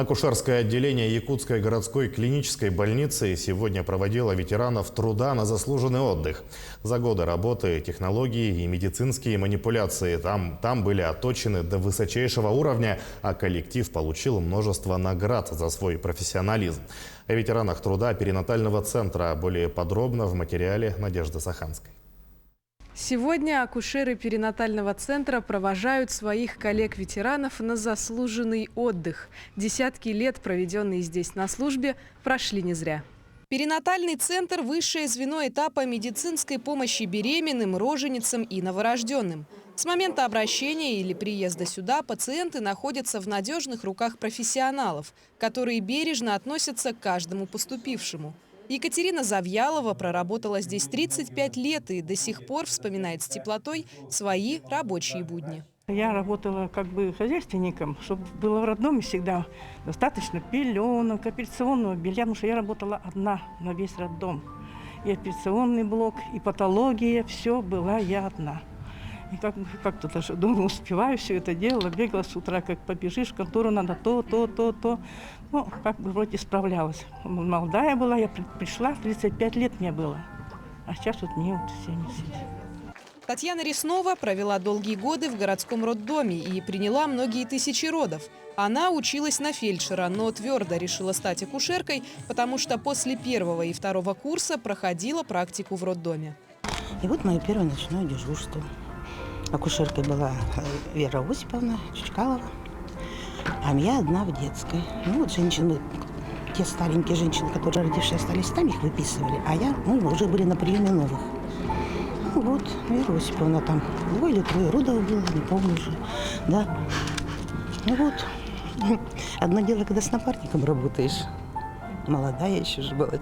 Акушерское отделение Якутской городской клинической больницы сегодня проводило ветеранов труда на заслуженный отдых. За годы работы технологии и медицинские манипуляции там были отточены до высочайшего уровня, а коллектив получил множество наград за свой профессионализм. О ветеранах труда перинатального центра более подробно в материале Надежды Саханской. Сегодня акушеры перинатального центра провожают своих коллег-ветеранов на заслуженный отдых. Десятки лет, проведенные здесь на службе, прошли не зря. Перинатальный центр – высшее звено этапа медицинской помощи беременным, роженицам и новорожденным. С момента обращения или приезда сюда пациенты находятся в надежных руках профессионалов, которые бережно относятся к каждому поступившему. Екатерина Завьялова проработала здесь 35 лет и до сих пор вспоминает с теплотой свои рабочие будни. Я работала как бы хозяйственником, чтобы было в роддоме всегда достаточно пеленок, операционного белья, потому что я работала одна на весь роддом. И операционный блок, и патология, все была я одна. И как-то даже дома успеваю все это делала, бегала с утра, как побежишь, в контору надо то. Ну, как бы вроде справлялась. Молодая была, я пришла, 35 лет мне было. А сейчас вот мне вот 70. Татьяна Реснова провела долгие годы в городском роддоме и приняла многие тысячи родов. Она училась на фельдшера, но твердо решила стать акушеркой, потому что после первого и второго курса проходила практику в роддоме. И вот мое первое ночное дежурство. Акушеркой была Вера Осиповна Чучкалова, а я одна в детской. Ну вот женщины, те старенькие женщины, которые родившие остались там, их выписывали, а мы уже были на приеме новых. Ну вот, Вера Осиповна там 2 или 3 родов было, не помню уже, да. Ну вот, одно дело, когда с напарником работаешь, молодая еще же была,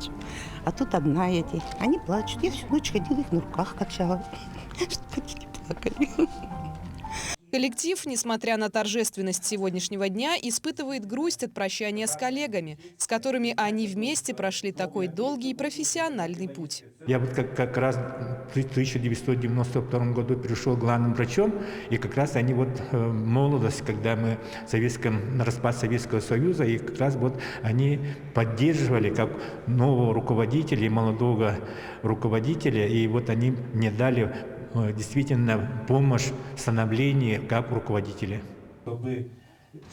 а тут одна эти, они плачут, я всю ночь ходила, их на руках качала, чтобы они не плакали. Коллектив, несмотря на торжественность сегодняшнего дня, испытывает грусть от прощания с коллегами, с которыми они вместе прошли такой долгий профессиональный путь. Я вот как раз в 1992 году пришел главным врачом, и как раз они вот молодость, когда мы на распад Советского Союза, и как раз вот они поддерживали как нового руководителя и молодого руководителя, и вот они мне дали действительно помощь в становлении как руководителя. Чтобы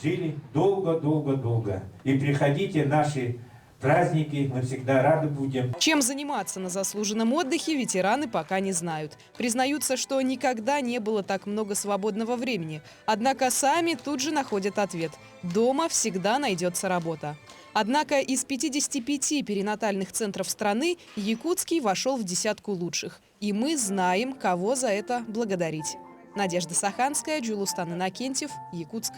жили долго. И приходите наши праздники, мы всегда рады будем. Чем заниматься на заслуженном отдыхе, ветераны пока не знают. Признаются, что никогда не было так много свободного времени. Однако сами тут же находят ответ. Дома всегда найдется работа. Однако из 55 перинатальных центров страны якутский вошел в десятку лучших. И мы знаем, кого за это благодарить. Надежда Саханская, Джулустан Иннокентьев, Якутск.